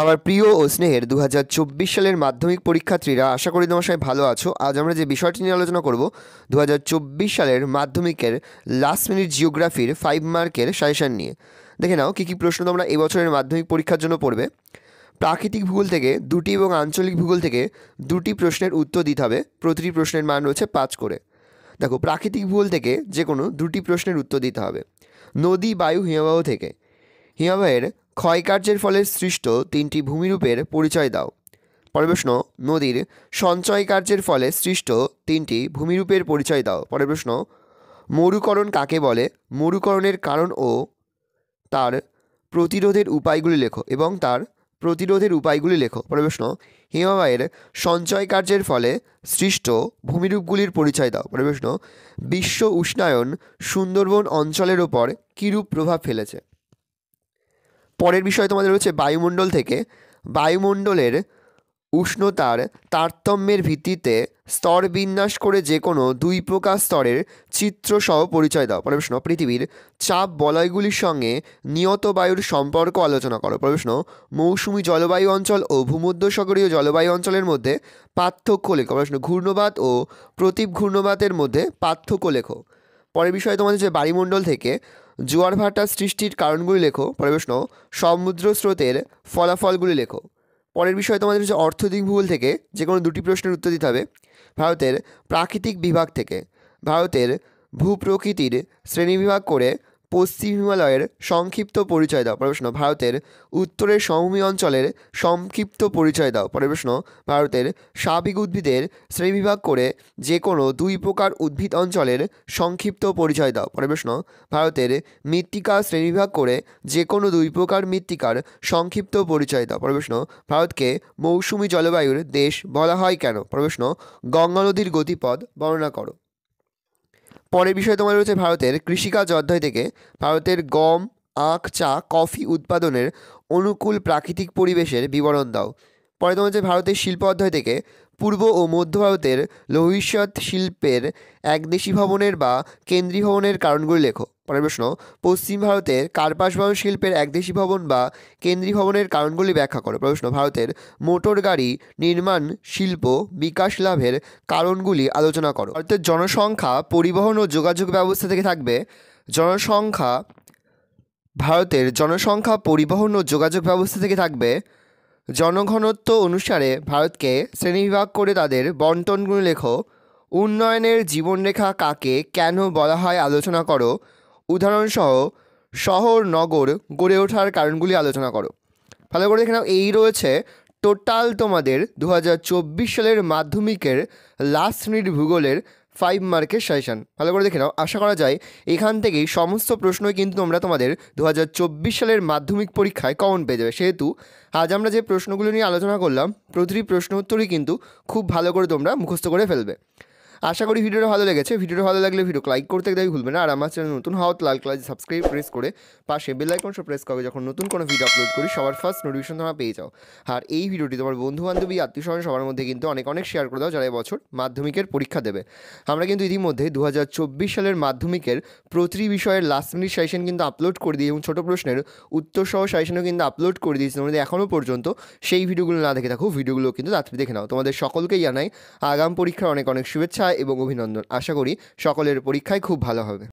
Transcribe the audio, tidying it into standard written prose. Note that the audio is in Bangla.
আমার প্রিয় ও স্নেহের 2024 সালের মাধ্যমিক পরীক্ষার্থীরা, আশা করি তোমার সবাই ভালো আছো। আজ আমরা যে বিষয়টি নিয়ে আলোচনা করব 2024 সালের মাধ্যমিকের লাস্ট মিনিট জিওগ্রাফির 5 মার্কের সাজেশন নিয়ে। দেখে নাও কী কী প্রশ্ন তোমরা এবছরের মাধ্যমিক পরীক্ষার জন্য পড়বে। প্রাকৃতিক ভূগোল থেকে 2টি এবং আঞ্চলিক ভূগোল থেকে 2টি প্রশ্নের উত্তর দিতে হবে। প্রতিটি প্রশ্নের মান রয়েছে 5 করে। দেখো, প্রাকৃতিক ভূগোল থেকে যে কোনো 2টি প্রশ্নের উত্তর দিতে হবে। নদী, বায়ু, হিমবাহ থেকে হিমবাহের ক্ষয়কার্যের ফলে সৃষ্ট 3টি ভূমিরূপের পরিচয় দাও। পরের প্রশ্ন, নদীর সঞ্চয় কার্যের ফলে সৃষ্ট 3টি ভূমিরূপের পরিচয় দাও। পরের প্রশ্ন, মরুকরণ কাকে বলে? মরুকরণের কারণ ও তার প্রতিরোধের উপায়গুলি লেখো এবং তার প্রতিরোধের উপায়গুলি লেখো। পরের প্রশ্ন, হিমবাহের সঞ্চয় কার্যের ফলে সৃষ্ট ভূমিরূপগুলির পরিচয় দাও। পরের প্রশ্ন, বিশ্ব উষ্ণায়ন সুন্দরবন অঞ্চলের ওপর কীরূপ প্রভাব ফেলেছে? পরের বিষয় তোমাদের হচ্ছে বায়ুমণ্ডল থেকে বায়ুমণ্ডলের উষ্ণতার তারতম্যের ভিত্তিতে স্তর বিন্যাস করে যে কোনো 2 প্রকার স্তরের চিত্রসহ পরিচয় দাও। পরের প্রশ্ন, পৃথিবীর চাপ বলয়গুলির সঙ্গে নিয়ত বায়ুর সম্পর্ক আলোচনা করো। পরের প্রশ্ন, মৌসুমী জলবায়ু অঞ্চল ও ভূমধ্যসাগরীয় জলবায়ু অঞ্চলের মধ্যে পার্থক্য লেখো। পরের প্রশ্ন, ঘূর্ণবাত ও প্রতীপ ঘূর্ণবাতের মধ্যে পার্থক্য লেখো। পরের বিষয় তোমাদের যে বায়ুমণ্ডল থেকে জোয়ার ভাটা সৃষ্টির কারণগুলি লেখো। পরের প্রশ্ন, সমুদ্র স্রোতের ফলাফলগুলি লেখো। পরের বিষয় তোমাদের হচ্ছে অর্থনৈতিক ভূগোল থেকে যে কোনো 2টি প্রশ্নের উত্তর দিতে হবে। ভারতের প্রাকৃতিক বিভাগ থেকে ভারতের ভূপ্রকৃতির শ্রেণীবিভাগ করে পশ্চিম হিমালয়ের সংক্ষিপ্ত পরিচয় দাও। পরের প্রশ্ন, ভারতের উত্তরের সমভূমি অঞ্চলের সংক্ষিপ্ত পরিচয় দাও। পরের প্রশ্ন, ভারতের স্বাভাবিক উদ্ভিদের শ্রেণীবিভাগ করে যে কোনো 2 প্রকার উদ্ভিদ অঞ্চলের সংক্ষিপ্ত পরিচয় দাও। পরের প্রশ্ন, ভারতের মৃত্তিকা শ্রেণীবিভাগ করে যে কোনো 2 প্রকার মৃত্তিকার সংক্ষিপ্ত পরিচয় দাও। পরের প্রশ্ন, ভারতকে মৌসুমী জলবায়ুর দেশ বলা হয় কেন? পরের প্রশ্ন, গঙ্গা নদীর গতিপথ বর্ণনা করো। পরের বিষয় তোমার রয়েছে ভারতের কৃষিকাজ অধ্যায় থেকে ভারতের গম, আখ, চা, কফি উৎপাদনের অনুকূল প্রাকৃতিক পরিবেশের বিবরণ দাও। পরে তোমার হচ্ছে ভারতের শিল্প অধ্যায় থেকে পূর্ব ও মধ্য ভারতের লৌহিষ্যৎ শিল্পের একদেশী ভবনের বা কেন্দ্রীয় ভবনের কারণগুলি লেখো। পরের প্রশ্ন, পশ্চিম ভারতের কার্পাস ভবন শিল্পের একদেশী ভবন বা কেন্দ্রীয় ভবনের কারণগুলি ব্যাখ্যা করো। প্রশ্ন, ভারতের মোটর গাড়ি নির্মাণ শিল্প বিকাশ লাভের কারণগুলি আলোচনা করো। ভারতের জনসংখ্যা, পরিবহন ও যোগাযোগ ব্যবস্থা থেকে থাকবে ভারতের জনসংখ্যা, পরিবহন ও যোগাযোগ ব্যবস্থা থেকে থাকবে জনঘনত্ব অনুসারে ভারতকে শ্রেণীবিভাগ করে তাদের বন্টনগুলি লেখো। উন্নয়নের জীবনরেখা কাকে কেন বলা হয় আলোচনা করো। উদাহরণসহ শহর নগর গড়ে ওঠার কারণগুলি আলোচনা করো। ভালো করে দেখে নাও, এই রয়েছে টোটাল তোমাদের 2024 সালের মাধ্যমিকের লাস্ট মিনিট ভূগোলের 5 মার্কের সাজেশন। ভালো করে দেখে নাও। আশা করা যায় এখান থেকেই সমস্ত প্রশ্নই কিন্তু তোমাদের 2024 সালের মাধ্যমিক পরীক্ষায় কমন পেয়ে যাবে। সেহেতু আজ আমরা যে প্রশ্নগুলো নিয়ে আলোচনা করলাম, প্রতিটি প্রশ্ন উত্তরই কিন্তু খুব ভালো করে তোমরা মুখস্থ করে ফেলবে। আশা করি ভিডিওটা ভালো লেগেছে। ভিডিওটা ভালো লাগলে ভিডিও লাইক করতে একদমই ভুলবে না। আর আমার চ্যানেল নতুন হওয়া লাল কালার সাবস্ক্রাইব প্রেস করে পাশে বেল আইকন প্রেস করবে, যখন নতুন কোনো ভিডিও আপলোড করি সবার ফার্স্ট নোটিফিকেশন তোমরা পেয়ে যাও। আর এই ভিডিওটি তোমার বন্ধু বান্ধবী আত্মীয় স্বজন সবার মধ্যে কিন্তু অনেক শেয়ার করে দাও যারা এবছর মাধ্যমিকের পরীক্ষা দেবে। আমরা কিন্তু ইতিমধ্যে 2024 সালের মাধ্যমিকের প্রতিটি বিষয়ের লাস্ট মিনিট সাজেশন কিন্তু আপলোড করে দিই এবং ছোটো প্রশ্নের উত্তর সহ সাজেশনও কিন্তু আপলোড করে দিয়েছি। তোমাদের এখনও পর্যন্ত সেই ভিডিওগুলো না দেখে থাকো, ভিডিওগুলো কিন্তু তাড়াতাড়ি দেখে নাও। তোমাদের সকলকেই জানাই আগাম পরীক্ষার অনেক শুভেচ্ছা এবং অভিনন্দন। আশা করি সকলের পরীক্ষায় খুব ভালো হবে।